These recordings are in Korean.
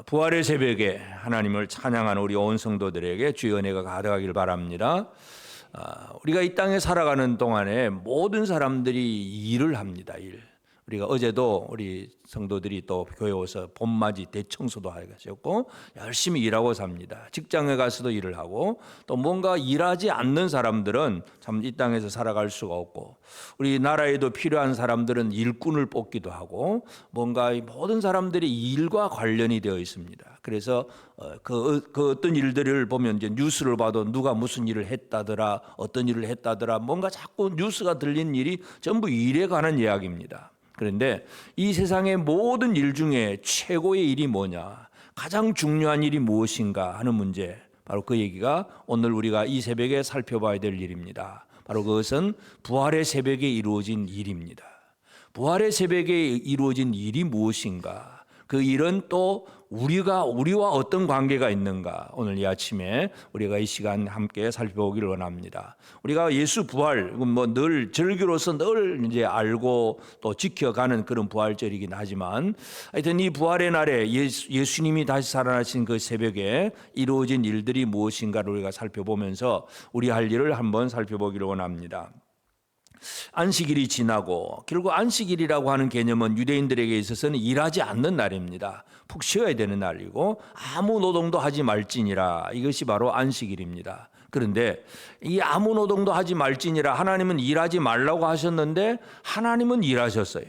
부활의 새벽에 하나님을 찬양하는 우리 온 성도들에게 주의 은혜가 가득하길 바랍니다. 우리가 이 땅에 살아가는 동안에 모든 사람들이 일을 합니다. 우리가 어제도 우리 성도들이 또 교회 와서 봄맞이 대청소도 하셨고 열심히 일하고 삽니다. 직장에 가서도 일을 하고 또 뭔가 일하지 않는 사람들은 참 이 땅에서 살아갈 수가 없고 우리 나라에도 필요한 사람들은 일꾼을 뽑기도 하고 뭔가 모든 사람들이 일과 관련이 되어 있습니다. 그래서 그 어떤 일들을 보면 이제 뉴스를 봐도 누가 무슨 일을 했다더라, 어떤 일을 했다더라, 뭔가 자꾸 뉴스가 들린 일이 전부 일에 관한 이야기입니다. 그런데 이 세상의 모든 일 중에 최고의 일이 뭐냐, 가장 중요한 일이 무엇인가 하는 문제, 바로 그 얘기가 오늘 우리가 이 새벽에 살펴봐야 될 일입니다. 바로 그것은 부활의 새벽에 이루어진 일입니다. 부활의 새벽에 이루어진 일이 무엇인가? 그 일은 또 우리와 어떤 관계가 있는가? 오늘 이 아침에 우리가 이 시간 함께 살펴보기를 원합니다. 우리가 예수 부활, 늘 절기로서 늘 이제 알고 또 지켜가는 그런 부활절이긴 하지만, 하여튼 이 부활의 날에 예수님이 다시 살아나신 그 새벽에 이루어진 일들이 무엇인가를 우리가 살펴보면서 우리 할 일을 한번 살펴보기를 원합니다. 안식일이 지나고, 결국 안식일이라고 하는 개념은 유대인들에게 있어서는 일하지 않는 날입니다. 푹 쉬어야 되는 날이고 아무 노동도 하지 말지니라, 이것이 바로 안식일입니다. 그런데 이 아무 노동도 하지 말지니라, 하나님은 일하지 말라고 하셨는데 하나님은 일하셨어요.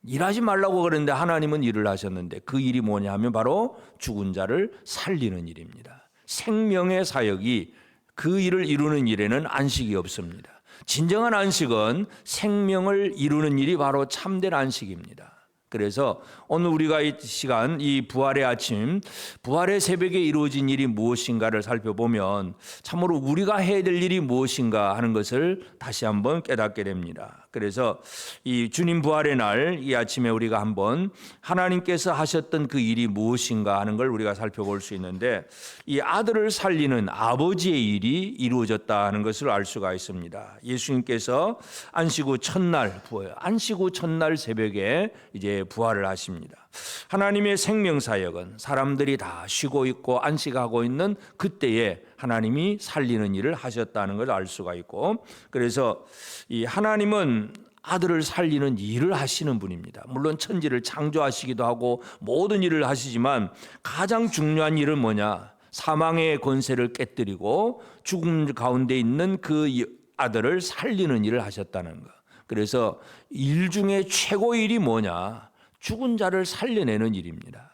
일하지 말라고 그랬는데 하나님은 일을 하셨는데 그 일이 뭐냐 하면 바로 죽은 자를 살리는 일입니다. 생명의 사역이, 그 일을 이루는 일에는 안식이 없습니다. 진정한 안식은 생명을 이루는 일이 바로 참된 안식입니다. 그래서 오늘 우리가 이 시간, 이 부활의 아침, 부활의 새벽에 이루어진 일이 무엇인가를 살펴보면 참으로 우리가 해야 될 일이 무엇인가 하는 것을 다시 한번 깨닫게 됩니다. 그래서 이 주님 부활의 날, 이 아침에 우리가 한번 하나님께서 하셨던 그 일이 무엇인가 하는 걸 우리가 살펴볼 수 있는데, 이 아들을 살리는 아버지의 일이 이루어졌다 하는 것을 알 수가 있습니다. 예수님께서 안식 후 첫날 새벽에 이제 부활을 하십니다. 하나님의 생명 사역은 사람들이 다 쉬고 있고 안식하고 있는 그때에 하나님이 살리는 일을 하셨다는 걸 알 수가 있고, 그래서 이 하나님은 아들을 살리는 일을 하시는 분입니다. 물론 천지를 창조하시기도 하고 모든 일을 하시지만 가장 중요한 일은 뭐냐? 사망의 권세를 깨뜨리고 죽음 가운데 있는 그 아들을 살리는 일을 하셨다는 것. 그래서 일 중에 최고의 일이 뭐냐? 죽은 자를 살려내는 일입니다.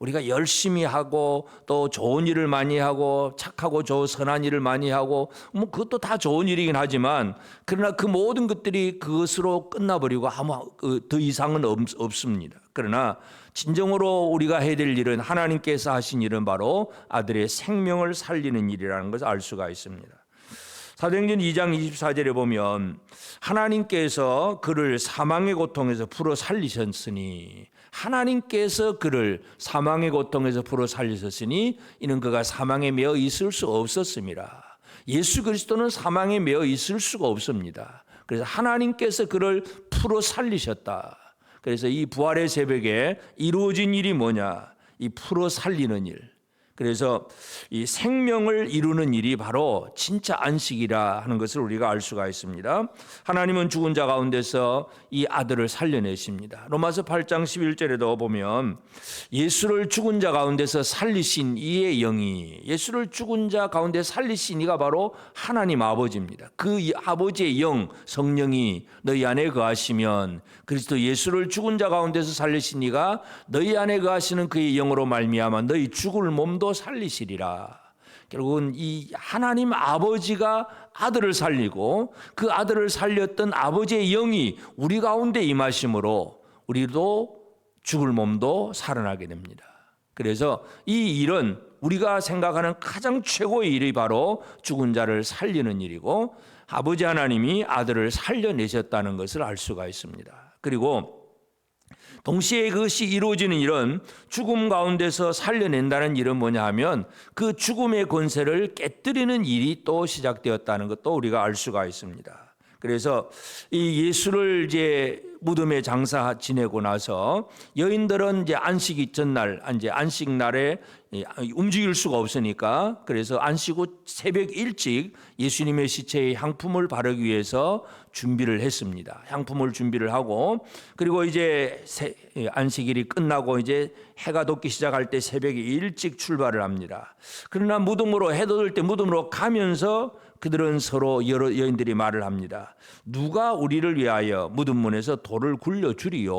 우리가 열심히 하고 또 좋은 일을 많이 하고 착하고 선한 일을 많이 하고 그것도 다 좋은 일이긴 하지만, 그러나 그 모든 것들이 그것으로 끝나버리고 아무 더 이상은 없습니다. 그러나 진정으로 우리가 해야 될 일은, 하나님께서 하신 일은 바로 아들의 생명을 살리는 일이라는 것을 알 수가 있습니다. 사도행전 2장 24절에 보면 하나님께서 그를 사망의 고통에서 풀어 살리셨으니, 하나님께서 그를 사망의 고통에서 풀어 살리셨으니 이는 그가 사망에 매어 있을 수 없었습니다. 예수 그리스도는 사망에 매어 있을 수가 없습니다. 그래서 하나님께서 그를 풀어 살리셨다. 그래서 이 부활의 새벽에 이루어진 일이 뭐냐? 이 풀어 살리는 일. 그래서 이 생명을 이루는 일이 바로 진짜 안식이라 하는 것을 우리가 알 수가 있습니다. 하나님은 죽은 자 가운데서 이 아들을 살려내십니다. 로마서 8장 11절에도 보면 예수를 죽은 자 가운데서 살리신 이의 영이, 예수를 죽은 자 가운데 살리신 이가 바로 하나님 아버지입니다. 그 아버지의 영, 성령이 너희 안에 거하시면, 그리스도 예수를 죽은 자 가운데서 살리신 이가 너희 안에 거하시는 그의 영으로 말미암아 너희 죽을 몸도 살리시리라. 결국은 이 하나님 아버지가 아들을 살리고 그 아들을 살렸던 아버지의 영이 우리 가운데 임하심으로 우리도 죽을 몸도 살아나게 됩니다. 그래서 이 일은 우리가 생각하는 가장 최고의 일이 바로 죽은 자를 살리는 일이고, 아버지 하나님이 아들을 살려내셨다는 것을 알 수가 있습니다. 그리고 동시에 그것이 이루어지는 일은, 죽음 가운데서 살려낸다는 일은 뭐냐 하면 그 죽음의 권세를 깨뜨리는 일이 또 시작되었다는 것도 우리가 알 수가 있습니다. 그래서 이 예수를 이제 무덤에 장사 지내고 나서 여인들은 이제 안식 전날, 이제 안식 날에 움직일 수가 없으니까 그래서 안식 후 새벽 일찍 예수님의 시체에 향품을 바르기 위해서 준비를 했습니다. 향품을 준비를 하고 그리고 이제 안식일이 끝나고 이제 해가 돋기 시작할 때 새벽에 일찍 출발을 합니다. 그러나 무덤으로 해 돋을 때 무덤으로 가면서 그들은 서로 여러 여인들이 말을 합니다. 누가 우리를 위하여 무덤문에서 돌을 굴려주리요.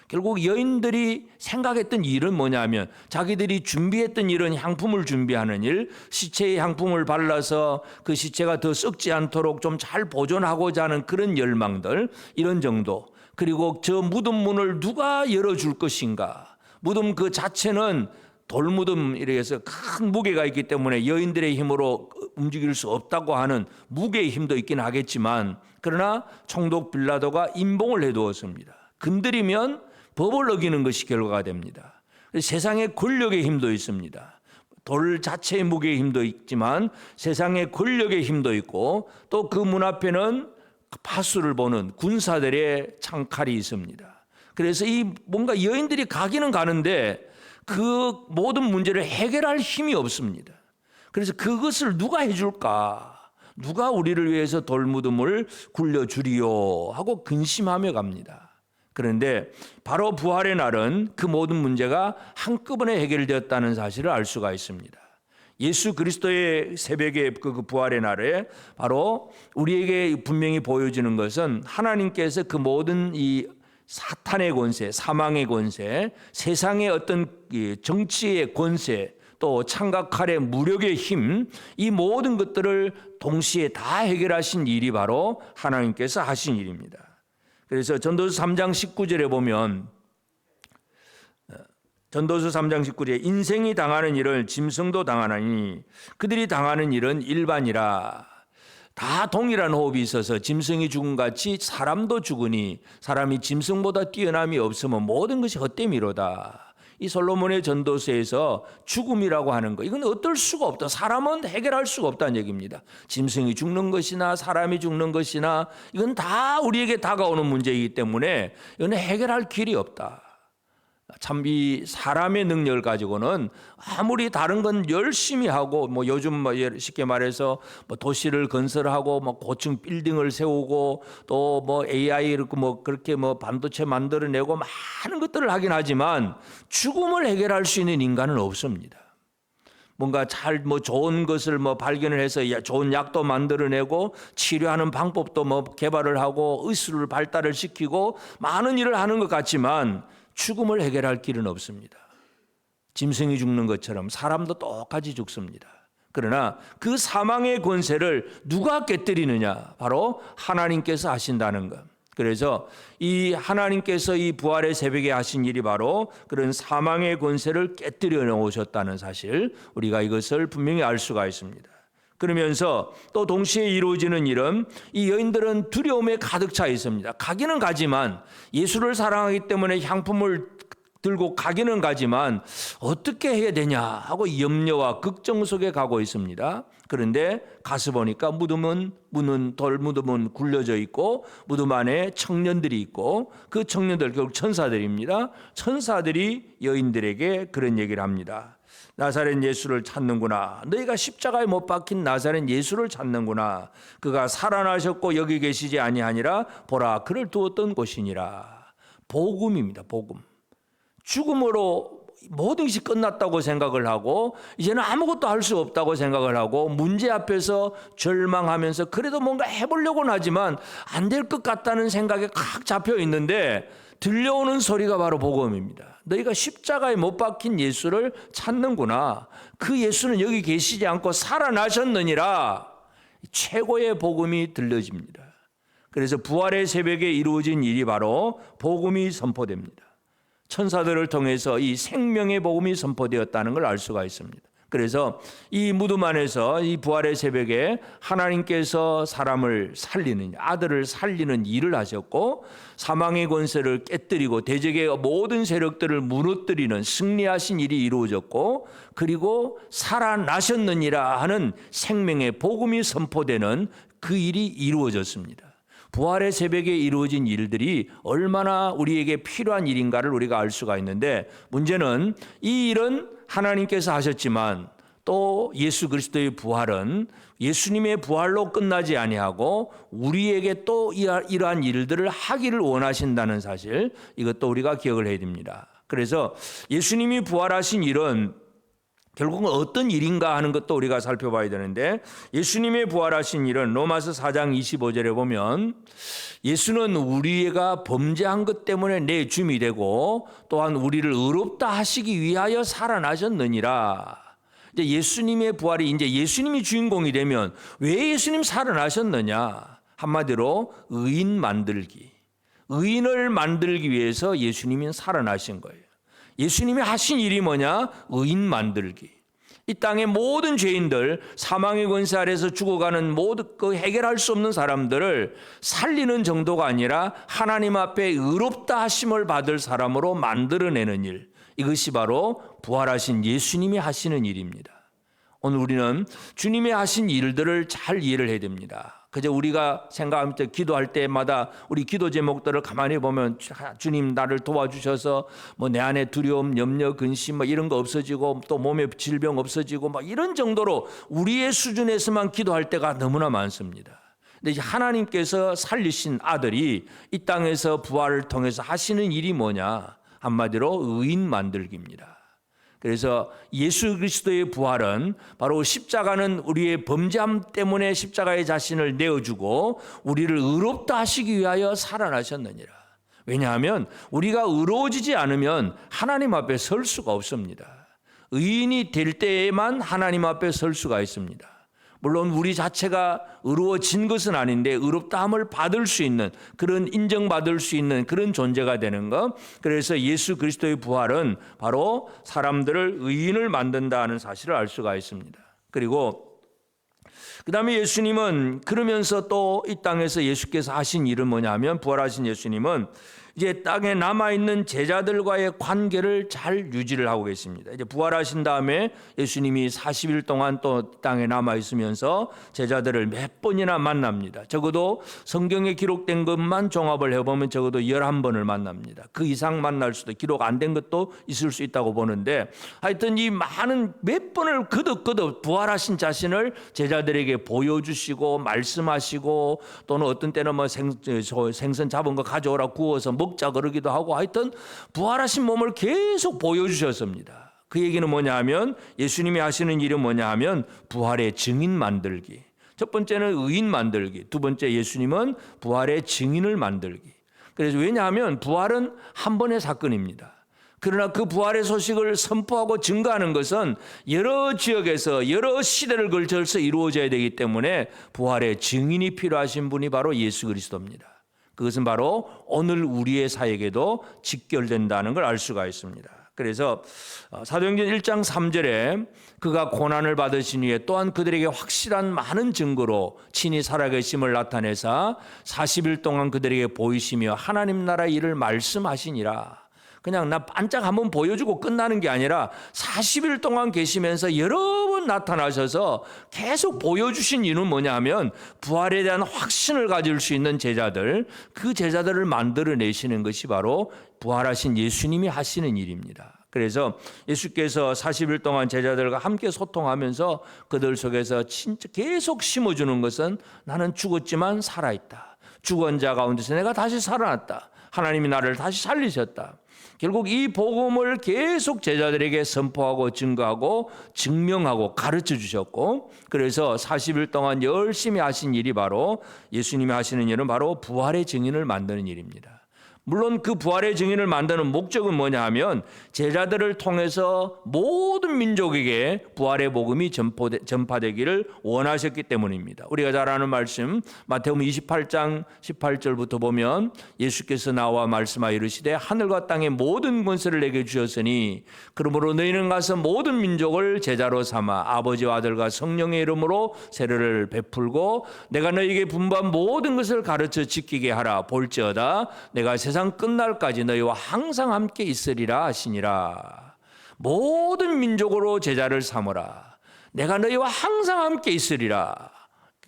결국 여인들이 생각했던 일은 뭐냐면 자기들이 준비했던 일은 향품을 준비하는 일, 시체에 향품을 발라서 그 시체가 더 썩지 않도록 좀 잘 보존하고자 하는 그런 열망들, 이런 정도. 그리고 저 무덤문을 누가 열어줄 것인가. 무덤 그 자체는 돌무덤 이렇게 해서 큰 무게가 있기 때문에 여인들의 힘으로 움직일 수 없다고 하는 무게의 힘도 있긴 하겠지만, 그러나 총독 빌라도가 임봉을 해두었습니다. 건드리면 법을 어기는 것이 결과가 됩니다. 세상의 권력의 힘도 있습니다. 돌 자체의 무게의 힘도 있지만 세상의 권력의 힘도 있고 또 그 문 앞에는 파수를 보는 군사들의 창칼이 있습니다. 그래서 이 뭔가 여인들이 가기는 가는데 그 모든 문제를 해결할 힘이 없습니다. 그래서 그것을 누가 해줄까? 누가 우리를 위해서 돌무덤을 굴려주리요? 하고 근심하며 갑니다. 그런데 바로 부활의 날은 그 모든 문제가 한꺼번에 해결되었다는 사실을 알 수가 있습니다. 예수 그리스도의 새벽의 그 부활의 날에 바로 우리에게 분명히 보여지는 것은 하나님께서 그 모든 이 사탄의 권세, 사망의 권세, 세상의 어떤 정치의 권세, 또 창각칼의 무력의 힘, 이 모든 것들을 동시에 다 해결하신 일이 바로 하나님께서 하신 일입니다. 그래서 전도서 3장 19절에 보면, 전도서 3장 19절에 인생이 당하는 일을 짐승도 당하나니 그들이 당하는 일은 일반이라. 다 동일한 호흡이 있어서 짐승이 죽은 같이 사람도 죽으니 사람이 짐승보다 뛰어남이 없으면 모든 것이 헛됨이로다. 이 솔로몬의 전도서에서 죽음이라고 하는 거, 이건 어떨 수가 없다. 사람은 해결할 수가 없다는 얘기입니다. 짐승이 죽는 것이나 사람이 죽는 것이나 이건 다 우리에게 다가오는 문제이기 때문에 이건 해결할 길이 없다. 참 이 사람의 능력을 가지고는 아무리 다른 건 열심히 하고 뭐 요즘 뭐 쉽게 말해서 뭐 도시를 건설하고 뭐 고층 빌딩을 세우고 또 뭐 AI 이렇게 뭐 그렇게 뭐 반도체 만들어내고 많은 것들을 하긴 하지만 죽음을 해결할 수 있는 인간은 없습니다. 뭔가 잘 뭐 좋은 것을 뭐 발견을 해서 좋은 약도 만들어내고 치료하는 방법도 뭐 개발을 하고 의술을 발달을 시키고 많은 일을 하는 것 같지만 죽음을 해결할 길은 없습니다. 짐승이 죽는 것처럼 사람도 똑같이 죽습니다. 그러나 그 사망의 권세를 누가 깨뜨리느냐? 바로 하나님께서 하신다는 것. 그래서 이 하나님께서 이 부활의 새벽에 하신 일이 바로 그런 사망의 권세를 깨뜨려 놓으셨다는 사실, 우리가 이것을 분명히 알 수가 있습니다. 그러면서 또 동시에 이루어지는 일은 이 여인들은 두려움에 가득 차 있습니다. 가기는 가지만 예수를 사랑하기 때문에 향품을 들고 가기는 가지만 어떻게 해야 되냐 하고 염려와 걱정 속에 가고 있습니다. 그런데 가서 보니까 돌무덤은 굴려져 있고 무덤 안에 청년들이 있고 그 청년들 결국 천사들입니다. 천사들이 여인들에게 그런 얘기를 합니다. 나사렛 예수를 찾는구나. 너희가 십자가에 못 박힌 나사렛 예수를 찾는구나. 그가 살아나셨고 여기 계시지 아니하니라. 보라, 그를 두었던 곳이니라. 복음입니다. 복음. 죽음으로 모든 것이 끝났다고 생각을 하고 이제는 아무것도 할 수 없다고 생각을 하고 문제 앞에서 절망하면서 그래도 뭔가 해보려고는 하지만 안 될 것 같다는 생각에 칵 잡혀 있는데 들려오는 소리가 바로 복음입니다. 너희가 십자가에 못 박힌 예수를 찾는구나. 그 예수는 여기 계시지 않고 살아나셨느니라. 최고의 복음이 들려집니다. 그래서 부활의 새벽에 이루어진 일이 바로 복음이 선포됩니다. 천사들을 통해서 이 생명의 복음이 선포되었다는 걸 알 수가 있습니다. 그래서 이 무덤 안에서 이 부활의 새벽에 하나님께서 사람을 살리는, 아들을 살리는 일을 하셨고 사망의 권세를 깨뜨리고 대적의 모든 세력들을 무너뜨리는 승리하신 일이 이루어졌고 그리고 살아나셨느니라 하는 생명의 복음이 선포되는 그 일이 이루어졌습니다. 부활의 새벽에 이루어진 일들이 얼마나 우리에게 필요한 일인가를 우리가 알 수가 있는데, 문제는 이 일은 하나님께서 하셨지만 또 예수 그리스도의 부활은 예수님의 부활로 끝나지 아니하고 우리에게 또 이러한 일들을 하기를 원하신다는 사실, 이것도 우리가 기억을 해야 됩니다. 그래서 예수님이 부활하신 일은 결국은 어떤 일인가 하는 것도 우리가 살펴봐야 되는데, 예수님의 부활하신 일은 로마서 4장 25절에 보면 예수는 우리가 범죄한 것 때문에 내 주임이 되고 또한 우리를 의롭다 하시기 위하여 살아나셨느니라. 이제 예수님의 부활이 이제 예수님이 주인공이 되면 왜 예수님 살아나셨느냐? 한마디로 의인 만들기. 의인을 만들기 위해서 예수님이 살아나신 거예요. 예수님이 하신 일이 뭐냐? 의인 만들기. 이 땅의 모든 죄인들, 사망의 권세 아래서 죽어가는 모든 그 해결할 수 없는 사람들을 살리는 정도가 아니라 하나님 앞에 의롭다 하심을 받을 사람으로 만들어내는 일. 이것이 바로 부활하신 예수님이 하시는 일입니다. 오늘 우리는 주님이 하신 일들을 잘 이해를 해야 됩니다. 그저 우리가 생각할 때 기도할 때마다 우리 기도 제목들을 가만히 보면 주님 나를 도와주셔서 뭐 내 안에 두려움, 염려, 근심 뭐 이런 거 없어지고 또 몸에 질병 없어지고 뭐 이런 정도로 우리의 수준에서만 기도할 때가 너무나 많습니다. 근데 이제 하나님께서 살리신 아들이 이 땅에서 부활을 통해서 하시는 일이 뭐냐? 한마디로 의인 만들기입니다. 그래서 예수 그리스도의 부활은 바로 십자가는 우리의 범죄함 때문에 십자가의 자신을 내어주고 우리를 의롭다 하시기 위하여 살아나셨느니라. 왜냐하면 우리가 의로워지지 않으면 하나님 앞에 설 수가 없습니다. 의인이 될 때에만 하나님 앞에 설 수가 있습니다. 물론 우리 자체가 의로워진 것은 아닌데 의롭다함을 받을 수 있는, 그런 인정받을 수 있는 그런 존재가 되는 것. 그래서 예수 그리스도의 부활은 바로 사람들을 의인을 만든다는 사실을 알 수가 있습니다. 그리고 그 다음에 예수님은 그러면서 또 이 땅에서 예수께서 하신 일은 뭐냐면, 부활하신 예수님은 이제 땅에 남아있는 제자들과의 관계를 잘 유지를 하고 계십니다. 이제 부활하신 다음에 예수님이 40일 동안 또 땅에 남아있으면서 제자들을 몇 번이나 만납니다. 적어도 성경에 기록된 것만 종합을 해보면 적어도 11번을 만납니다. 그 이상 만날 수도, 기록 안 된 것도 있을 수 있다고 보는데, 하여튼 이 많은 몇 번을 거듭 부활하신 자신을 제자들에게 보여주시고 말씀하시고, 또는 어떤 때는 뭐 생선 잡은 거 가져오라 구워서 먹자 그러기도 하고, 하여튼 부활하신 몸을 계속 보여주셨습니다. 그 얘기는 뭐냐 하면, 예수님이 하시는 일은 뭐냐 하면 부활의 증인 만들기. 첫 번째는 의인 만들기, 두 번째 예수님은 부활의 증인을 만들기. 그래서 왜냐하면 부활은 한 번의 사건입니다. 그러나 그 부활의 소식을 선포하고 증거하는 것은 여러 지역에서 여러 시대를 걸쳐서 이루어져야 되기 때문에 부활의 증인이 필요하신 분이 바로 예수 그리스도입니다. 그것은 바로 오늘 우리의 사역에도 직결된다는 걸 알 수가 있습니다. 그래서 사도행전 1장 3절에 그가 고난을 받으신 후에 또한 그들에게 확실한 많은 증거로 친히 살아계심을 나타내사 40일 동안 그들에게 보이시며 하나님 나라 일을 말씀하시니라. 그냥 나 반짝 한번 보여주고 끝나는 게 아니라 40일 동안 계시면서 여러 번 나타나셔서 계속 보여주신 이유는 뭐냐 하면, 부활에 대한 확신을 가질 수 있는 제자들, 그 제자들을 만들어내시는 것이 바로 부활하신 예수님이 하시는 일입니다. 그래서 예수께서 40일 동안 제자들과 함께 소통하면서 그들 속에서 진짜 계속 심어주는 것은, 나는 죽었지만 살아있다. 죽은 자 가운데서 내가 다시 살아났다. 하나님이 나를 다시 살리셨다. 결국 이 복음을 계속 제자들에게 선포하고 증거하고 증명하고 가르쳐 주셨고, 그래서 40일 동안 열심히 하신 일이 바로, 예수님이 하시는 일은 바로 부활의 증인을 만드는 일입니다. 물론 그 부활의 증인을 만드는 목적은 뭐냐 하면, 제자들을 통해서 모든 민족에게 부활의 복음이 전파되기를 원하셨기 때문입니다. 우리가 잘 아는 말씀 마태복음 28장 18절부터 보면, 예수께서 나와 말씀하여 이르시되 하늘과 땅의 모든 권세를 내게 주셨으니 그러므로 너희는 가서 모든 민족을 제자로 삼아 아버지와 아들과 성령의 이름으로 세례를 베풀고 내가 너희에게 분부한 모든 것을 가르쳐 지키게 하라. 볼지어다 내가 세상 끝날까지 너희와 항상 함께 있으리라 하시니라. 모든 민족으로 제자를 삼으라. 내가 너희와 항상 함께 있으리라.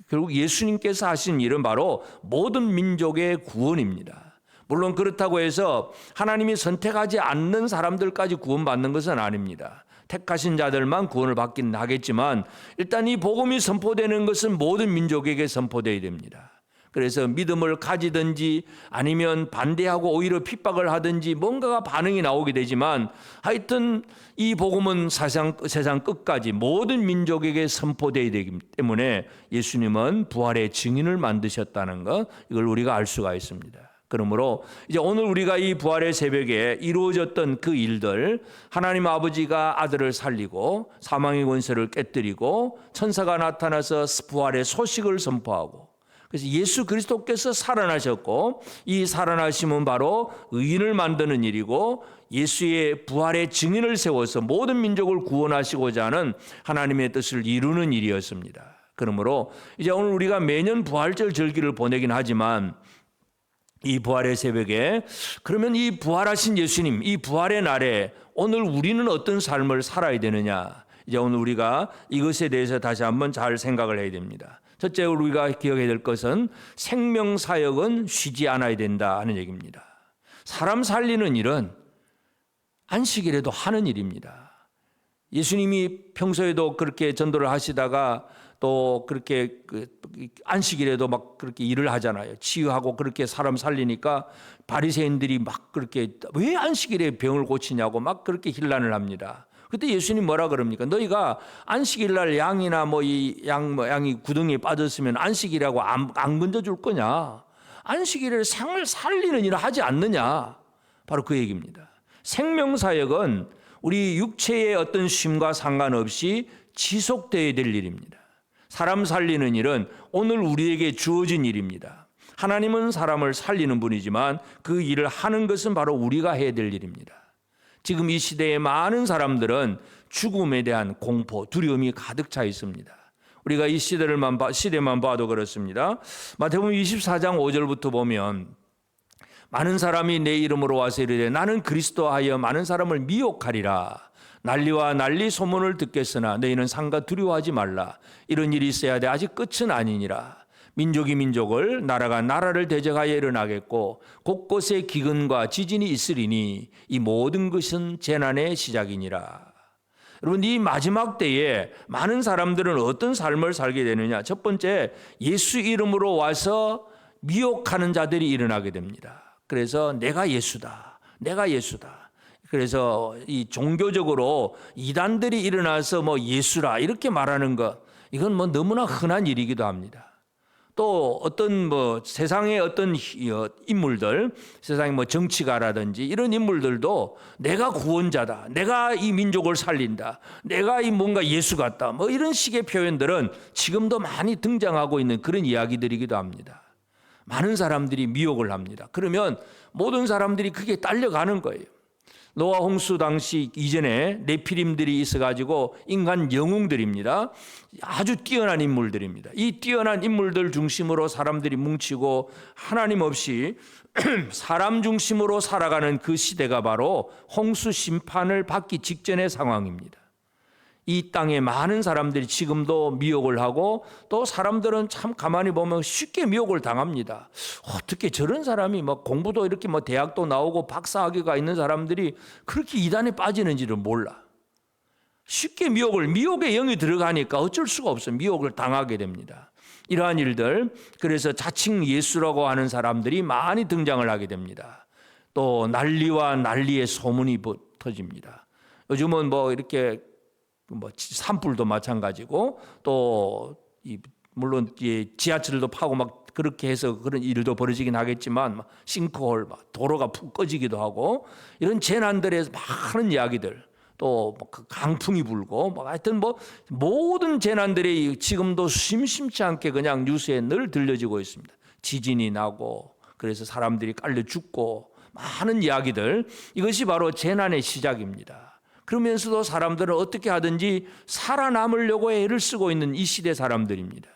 결국 예수님께서 하신 일은 바로 모든 민족의 구원입니다. 물론 그렇다고 해서 하나님이 선택하지 않는 사람들까지 구원받는 것은 아닙니다. 택하신 자들만 구원을 받긴 하겠지만 일단 이 복음이 선포되는 것은 모든 민족에게 선포되어야 됩니다. 그래서 믿음을 가지든지 아니면 반대하고 오히려 핍박을 하든지 뭔가가 반응이 나오게 되지만 하여튼 이 복음은 세상 끝까지 모든 민족에게 선포되어야 되기 때문에 예수님은 부활의 증인을 만드셨다는 것, 이걸 우리가 알 수가 있습니다. 그러므로 이제 오늘 우리가 이 부활의 새벽에 이루어졌던 그 일들, 하나님 아버지가 아들을 살리고 사망의 권세를 깨뜨리고 천사가 나타나서 부활의 소식을 선포하고, 그래서 예수 그리스도께서 살아나셨고 이 살아나심은 바로 의인을 만드는 일이고 예수의 부활의 증인을 세워서 모든 민족을 구원하시고자 하는 하나님의 뜻을 이루는 일이었습니다. 그러므로 이제 오늘 우리가 매년 부활절 절기를 보내긴 하지만 이 부활의 새벽에 그러면 이 부활하신 예수님, 이 부활의 날에 오늘 우리는 어떤 삶을 살아야 되느냐, 이제 오늘 우리가 이것에 대해서 다시 한번 잘 생각을 해야 됩니다. 첫째 우리가 기억해야 될 것은 생명사역은 쉬지 않아야 된다 하는 얘기입니다. 사람 살리는 일은 안식일에도 하는 일입니다. 예수님이 평소에도 그렇게 전도를 하시다가 또 그렇게 안식일에도 막 그렇게 일을 하잖아요. 치유하고 그렇게 사람 살리니까 바리새인들이 막 그렇게 왜 안식일에 병을 고치냐고 막 그렇게 힐난을 합니다. 그때 예수님 뭐라 그럽니까? 너희가 안식일 날 양이나 양이 구덩이에 빠졌으면 안식일하고 안 건져줄 거냐? 안식일에 생을 살리는 일을 하지 않느냐? 바로 그 얘기입니다. 생명사역은 우리 육체의 어떤 쉼과 상관없이 지속되어야 될 일입니다. 사람 살리는 일은 오늘 우리에게 주어진 일입니다. 하나님은 사람을 살리는 분이지만 그 일을 하는 것은 바로 우리가 해야 될 일입니다. 지금 이 시대의 많은 사람들은 죽음에 대한 공포, 두려움이 가득 차 있습니다. 우리가 이 시대만 봐도 그렇습니다. 마태복음 24장 5절부터 보면 많은 사람이 내 이름으로 와서 이르되 나는 그리스도하여 많은 사람을 미혹하리라. 난리와 난리 소문을 듣겠으나 너희는 상가 두려워하지 말라. 이런 일이 있어야 돼. 아직 끝은 아니니라. 민족이 민족을, 나라가 나라를 대적하여 일어나겠고 곳곳에 기근과 지진이 있으리니 이 모든 것은 재난의 시작이니라. 여러분, 이 마지막 때에 많은 사람들은 어떤 삶을 살게 되느냐? 첫 번째, 예수 이름으로 와서 미혹하는 자들이 일어나게 됩니다. 그래서 내가 예수다. 내가 예수다. 그래서 이 종교적으로 이단들이 일어나서 뭐 예수라 이렇게 말하는 것, 이건 뭐 너무나 흔한 일이기도 합니다. 또 어떤 세상의 어떤 인물들, 세상의 정치가라든지 이런 인물들도 내가 구원자다, 내가 이 민족을 살린다, 내가 이 뭔가 예수 같다, 이런 식의 표현들은 지금도 많이 등장하고 있는 그런 이야기들이기도 합니다. 많은 사람들이 미혹을 합니다. 그러면 모든 사람들이 그게 딸려가는 거예요. 노아 홍수 당시 이전에 네피림들이 있어가지고 인간 영웅들입니다. 아주 뛰어난 인물들입니다. 이 뛰어난 인물들 중심으로 사람들이 뭉치고 하나님 없이 사람 중심으로 살아가는 그 시대가 바로 홍수 심판을 받기 직전의 상황입니다. 이 땅에 많은 사람들이 지금도 미혹을 하고 또 사람들은 참 가만히 보면 쉽게 미혹을 당합니다. 어떻게 저런 사람이 공부도 이렇게 대학도 나오고 박사학위가 있는 사람들이 그렇게 이단에 빠지는지를 몰라. 쉽게 미혹의 영이 들어가니까 어쩔 수가 없어요. 미혹을 당하게 됩니다. 이러한 일들, 그래서 자칭 예수라고 하는 사람들이 많이 등장을 하게 됩니다. 또 난리와 난리의 소문이 터집니다. 요즘은 이렇게 산불도 마찬가지고 또 물론 지하철도 파고 그렇게 해서 그런 일도 벌어지긴 하겠지만 싱크홀 도로가 푹 꺼지기도 하고 이런 재난들의 많은 이야기들, 또 강풍이 불고 하여튼 모든 재난들이 지금도 심심치 않게 그냥 뉴스에 늘 들려지고 있습니다. 지진이 나고 그래서 사람들이 깔려 죽고 많은 이야기들, 이것이 바로 재난의 시작입니다. 그러면서도 사람들은 어떻게 하든지 살아남으려고 애를 쓰고 있는 이 시대 사람들입니다.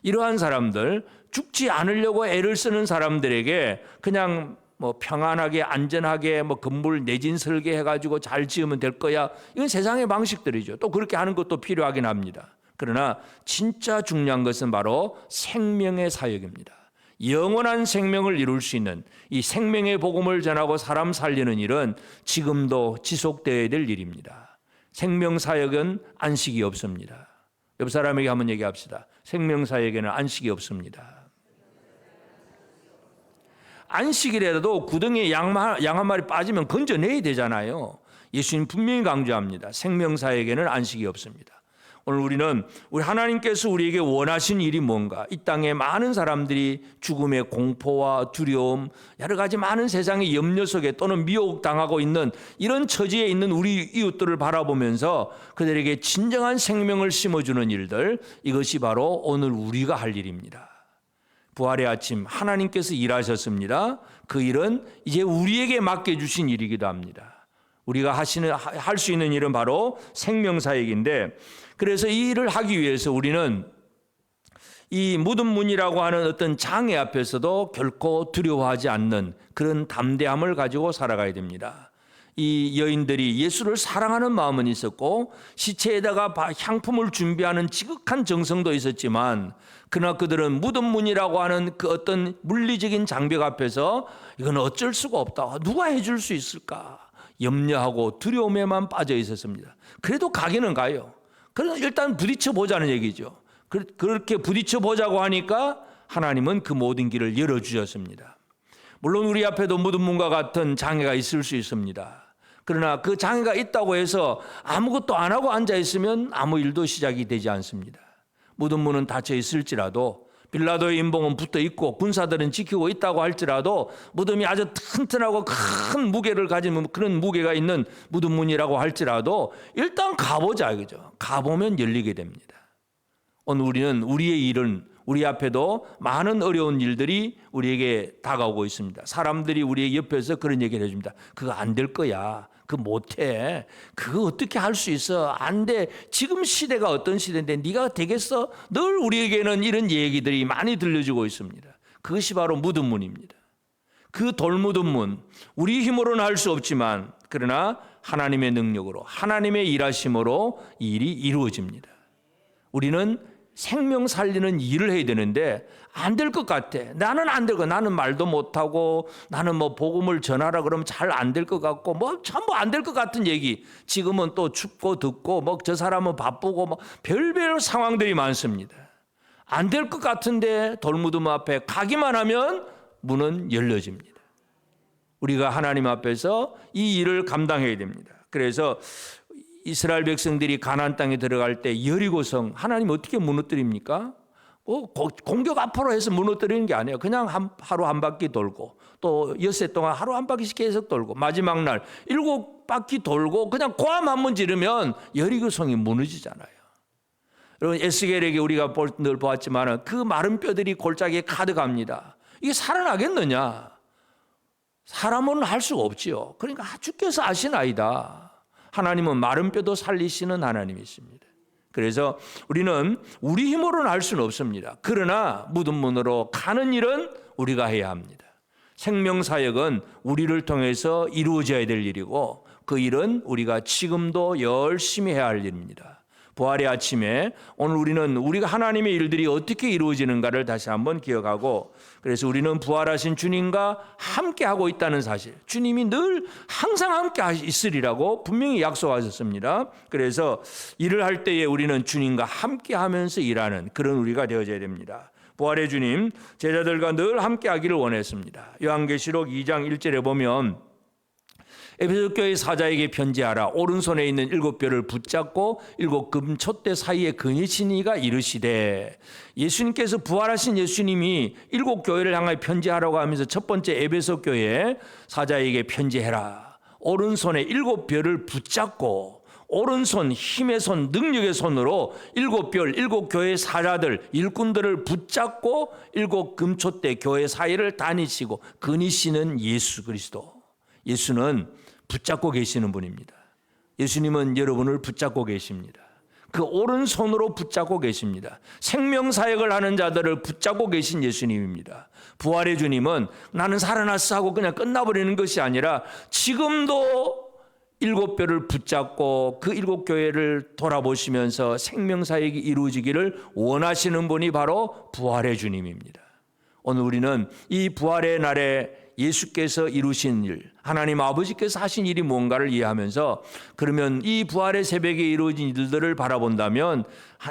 이러한 사람들, 죽지 않으려고 애를 쓰는 사람들에게 그냥 평안하게 안전하게 건물 내진 설계해가지고 잘 지으면 될 거야, 이건 세상의 방식들이죠. 또 그렇게 하는 것도 필요하긴 합니다. 그러나 진짜 중요한 것은 바로 생명의 사역입니다. 영원한 생명을 이룰 수 있는 이 생명의 복음을 전하고 사람 살리는 일은 지금도 지속되어야 될 일입니다. 생명 사역은 안식이 없습니다. 옆 사람에게 한번 얘기합시다. 생명 사역에는 안식이 없습니다. 안식일에라도 구덩이에 양 한 마리 빠지면 건져내야 되잖아요. 예수님 분명히 강조합니다. 생명 사역에는 안식이 없습니다. 오늘 우리는 우리 하나님께서 우리에게 원하신 일이 뭔가, 이 땅에 많은 사람들이 죽음의 공포와 두려움, 여러 가지 많은 세상의 염려 속에 또는 미혹당하고 있는 이런 처지에 있는 우리 이웃들을 바라보면서 그들에게 진정한 생명을 심어주는 일들, 이것이 바로 오늘 우리가 할 일입니다. 부활의 아침 하나님께서 일하셨습니다. 그 일은 이제 우리에게 맡겨주신 일이기도 합니다. 우리가 할 수 있는 일은 바로 생명사역인데, 그래서 이 일을 하기 위해서 우리는 이 무덤문이라고 하는 어떤 장애 앞에서도 결코 두려워하지 않는 그런 담대함을 가지고 살아가야 됩니다. 이 여인들이 예수를 사랑하는 마음은 있었고 시체에다가 향품을 준비하는 지극한 정성도 있었지만, 그러나 그들은 무덤문이라고 하는 그 어떤 물리적인 장벽 앞에서 이건 어쩔 수가 없다, 누가 해줄 수 있을까 염려하고 두려움에만 빠져 있었습니다. 그래도 가기는 가요. 그래서 일단 부딪혀 보자는 얘기죠. 그렇게 부딪혀 보자고 하니까 하나님은 그 모든 길을 열어주셨습니다. 물론 우리 앞에도 무덤문과 같은 장애가 있을 수 있습니다. 그러나 그 장애가 있다고 해서 아무것도 안 하고 앉아 있으면 아무 일도 시작이 되지 않습니다. 무덤문은 닫혀 있을지라도, 빌라도의 인봉은 붙어 있고 군사들은 지키고 있다고 할지라도, 무덤이 아주 튼튼하고 큰 무게를 가진 그런 무게가 있는 무덤문이라고 할지라도 일단 가보자, 그죠? 가보면 열리게 됩니다. 오늘 우리는 우리의 일은, 우리 앞에도 많은 어려운 일들이 우리에게 다가오고 있습니다. 사람들이 우리의 옆에서 그런 얘기를 해줍니다. 그거 안 될 거야. 그거 못해. 그거 어떻게 할 수 있어? 안 돼. 지금 시대가 어떤 시대인데 네가 되겠어? 늘 우리에게는 이런 얘기들이 많이 들려주고 있습니다. 그것이 바로 무덤문입니다. 그 돌무덤문, 우리 힘으로는 할 수 없지만 그러나 하나님의 능력으로, 하나님의 일하심으로 이 일이 이루어집니다. 우리는 생명 살리는 일을 해야 되는데 안 될 것 같아. 나는 안 될 거. 나는 말도 못하고, 나는 뭐 복음을 전하라 그러면 잘 안 될 것 같고, 뭐 전부 안 될 것 같은 얘기. 지금은 또 춥고 덥고, 뭐 저 사람은 바쁘고, 뭐 별별 상황들이 많습니다. 안 될 것 같은데 돌무덤 앞에 가기만 하면 문은 열려집니다. 우리가 하나님 앞에서 이 일을 감당해야 됩니다. 그래서 이스라엘 백성들이 가나안 땅에 들어갈 때 여리고성 하나님 어떻게 무너뜨립니까? 공격 앞으로 해서 무너뜨리는 게 아니에요. 그냥 하루 한 바퀴 돌고 또 엿새 동안 하루 한 바퀴씩 계속 돌고 마지막 날 7바퀴 돌고 그냥 고함 한 번 지르면 여리고성이 무너지잖아요. 여러분, 에스겔에게 우리가 늘 보았지만 그 마른 뼈들이 골짜기에 가득합니다. 이게 살아나겠느냐? 사람은 할 수가 없지요. 그러니까 주께서 아시나이다. 하나님은 마른 뼈도 살리시는 하나님이십니다. 그래서 우리는 우리 힘으로는 할 수는 없습니다. 그러나 무덤문으로 가는 일은 우리가 해야 합니다. 생명사역은 우리를 통해서 이루어져야 될 일이고 그 일은 우리가 지금도 열심히 해야 할 일입니다. 부활의 아침에 오늘 우리는 우리가 하나님의 일들이 어떻게 이루어지는가를 다시 한번 기억하고, 그래서 우리는 부활하신 주님과 함께하고 있다는 사실, 주님이 늘 항상 함께 있으리라고 분명히 약속하셨습니다. 그래서 일을 할 때에 우리는 주님과 함께하면서 일하는 그런 우리가 되어져야 됩니다. 부활의 주님 제자들과 늘 함께하기를 원했습니다. 요한계시록 2장 1절에 보면 에베소 교회 사자에게 편지하라. 오른손에 있는 7뼈를 붙잡고 7 금촛대 사이에 근이신 이가 이르시되, 예수님께서 부활하신 예수님이 7 교회를 향하여 편지하라고 하면서 첫 번째 에베소 교회 사자에게 편지해라. 오른손에 7뼈를 붙잡고, 오른손, 힘의 손, 능력의 손으로 7뼈, 7 교회 사자들, 일꾼들을 붙잡고 7 금촛대 교회 사이를 다니시고 근이시는 예수 그리스도. 예수는 붙잡고 계시는 분입니다. 예수님은 여러분을 붙잡고 계십니다. 그 오른손으로 붙잡고 계십니다. 생명사역을 하는 자들을 붙잡고 계신 예수님입니다. 부활의 주님은 나는 살아났어 하고 그냥 끝나버리는 것이 아니라 지금도 일곱 뼈를 붙잡고 그 일곱 교회를 돌아보시면서 생명사역이 이루어지기를 원하시는 분이 바로 부활의 주님입니다. 오늘 우리는 이 부활의 날에 예수께서 이루신 일, 하나님 아버지께서 하신 일이 뭔가를 이해하면서, 그러면 이 부활의 새벽에 이루어진 일들을 바라본다면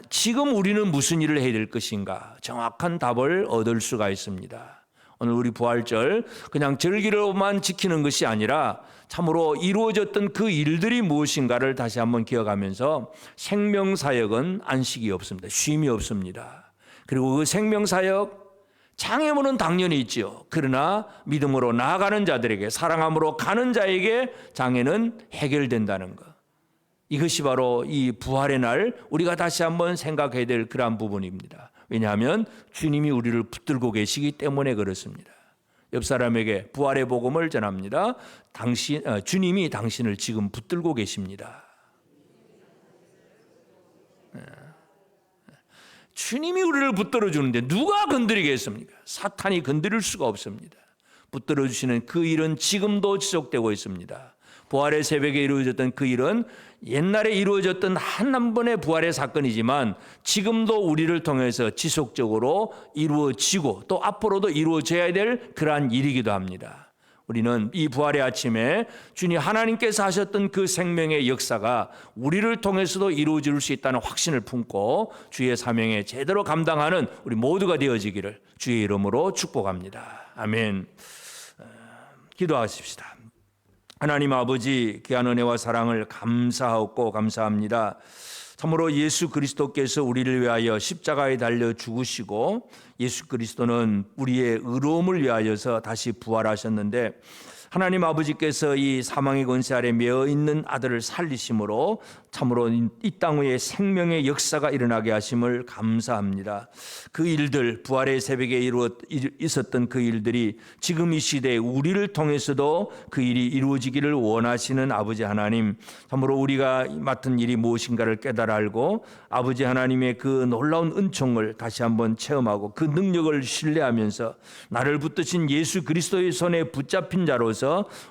지금 우리는 무슨 일을 해야 될 것인가, 정확한 답을 얻을 수가 있습니다. 오늘 우리 부활절 그냥 절기로만 지키는 것이 아니라 참으로 이루어졌던 그 일들이 무엇인가를 다시 한번 기억하면서, 생명사역은 안식이 없습니다. 쉼이 없습니다. 그리고 그 생명사역 장애물은 당연히 있지요. 그러나 믿음으로 나아가는 자들에게, 사랑함으로 가는 자에게 장애는 해결된다는 것. 이것이 바로 이 부활의 날 우리가 다시 한번 생각해야 될 그러한 부분입니다. 왜냐하면 주님이 우리를 붙들고 계시기 때문에 그렇습니다. 옆 사람에게 부활의 복음을 전합니다. 주님이 당신을 지금 붙들고 계십니다. 주님이 우리를 붙들어 주는데 누가 건드리겠습니까? 사탄이 건드릴 수가 없습니다. 붙들어 주시는 그 일은 지금도 지속되고 있습니다. 부활의 새벽에 이루어졌던 그 일은 옛날에 이루어졌던 한 번의 부활의 사건이지만 지금도 우리를 통해서 지속적으로 이루어지고 또 앞으로도 이루어져야 될 그러한 일이기도 합니다. 우리는 이 부활의 아침에 주님 하나님께서 하셨던 그 생명의 역사가 우리를 통해서도 이루어질 수 있다는 확신을 품고 주의 사명에 제대로 감당하는 우리 모두가 되어지기를 주의 이름으로 축복합니다. 아멘. 기도하십시다. 하나님 아버지, 귀한 은혜와 사랑을 감사하고 감사합니다. 참으로 예수 그리스도께서 우리를 위하여 십자가에 달려 죽으시고 예수 그리스도는 우리의 의로움을 위하여서 다시 부활하셨는데, 하나님 아버지께서 이 사망의 권세 아래 매어 있는 아들을 살리심으로 참으로 이 땅 위에 생명의 역사가 일어나게 하심을 감사합니다. 그 일들, 부활의 새벽에 있었던 그 일들이 지금 이 시대에 우리를 통해서도 그 일이 이루어지기를 원하시는 아버지 하나님, 참으로 우리가 맡은 일이 무엇인가를 깨달아 알고 아버지 하나님의 그 놀라운 은총을 다시 한번 체험하고 그 능력을 신뢰하면서 나를 붙드신 예수 그리스도의 손에 붙잡힌 자로서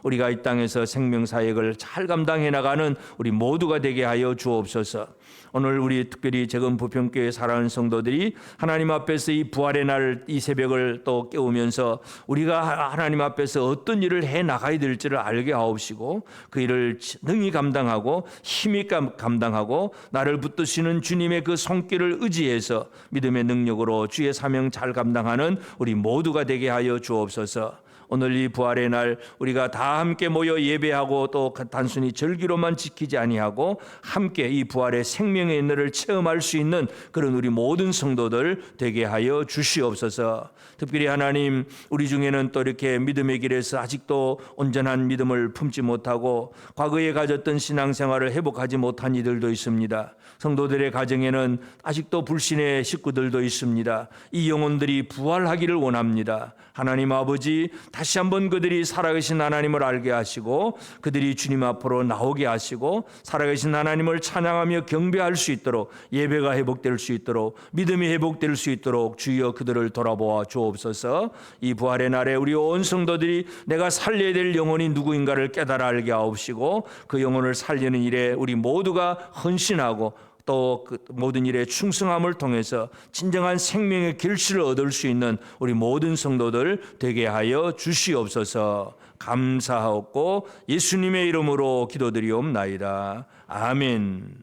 우리가 이 땅에서 생명사역을 잘 감당해 나가는 우리 모두가 되게 하여 주옵소서. 오늘 우리 특별히 재건 부평교회 사랑하는 성도들이 하나님 앞에서 이 부활의 날, 이 새벽을 또 깨우면서 우리가 하나님 앞에서 어떤 일을 해 나가야 될지를 알게 하옵시고 그 일을 능히 감당하고 힘있게 감당하고 나를 붙드시는 주님의 그 손길을 의지해서 믿음의 능력으로 주의 사명 잘 감당하는 우리 모두가 되게 하여 주옵소서. 오늘 이 부활의 날 우리가 다 함께 모여 예배하고 또 단순히 절기로만 지키지 아니하고 함께 이 부활의 생명의 은혜를 체험할 수 있는 그런 우리 모든 성도들 되게 하여 주시옵소서. 특별히 하나님, 우리 중에는 또 이렇게 믿음의 길에서 아직도 온전한 믿음을 품지 못하고 과거에 가졌던 신앙생활을 회복하지 못한 이들도 있습니다. 성도들의 가정에는 아직도 불신의 식구들도 있습니다. 이 영혼들이 부활하기를 원합니다. 하나님 아버지, 다시 한번 그들이 살아계신 하나님을 알게 하시고 그들이 주님 앞으로 나오게 하시고 살아계신 하나님을 찬양하며 경배할 수 있도록, 예배가 회복될 수 있도록, 믿음이 회복될 수 있도록 주여 그들을 돌아보아 주옵소서. 이 부활의 날에 우리 온 성도들이 내가 살려야 될 영혼이 누구인가를 깨달아 알게 하옵시고 그 영혼을 살리는 일에 우리 모두가 헌신하고 또 그 모든 일에 충성함을 통해서 진정한 생명의 결실을 얻을 수 있는 우리 모든 성도들 되게 하여 주시옵소서. 감사하옵고 예수님의 이름으로 기도드리옵나이다. 아멘.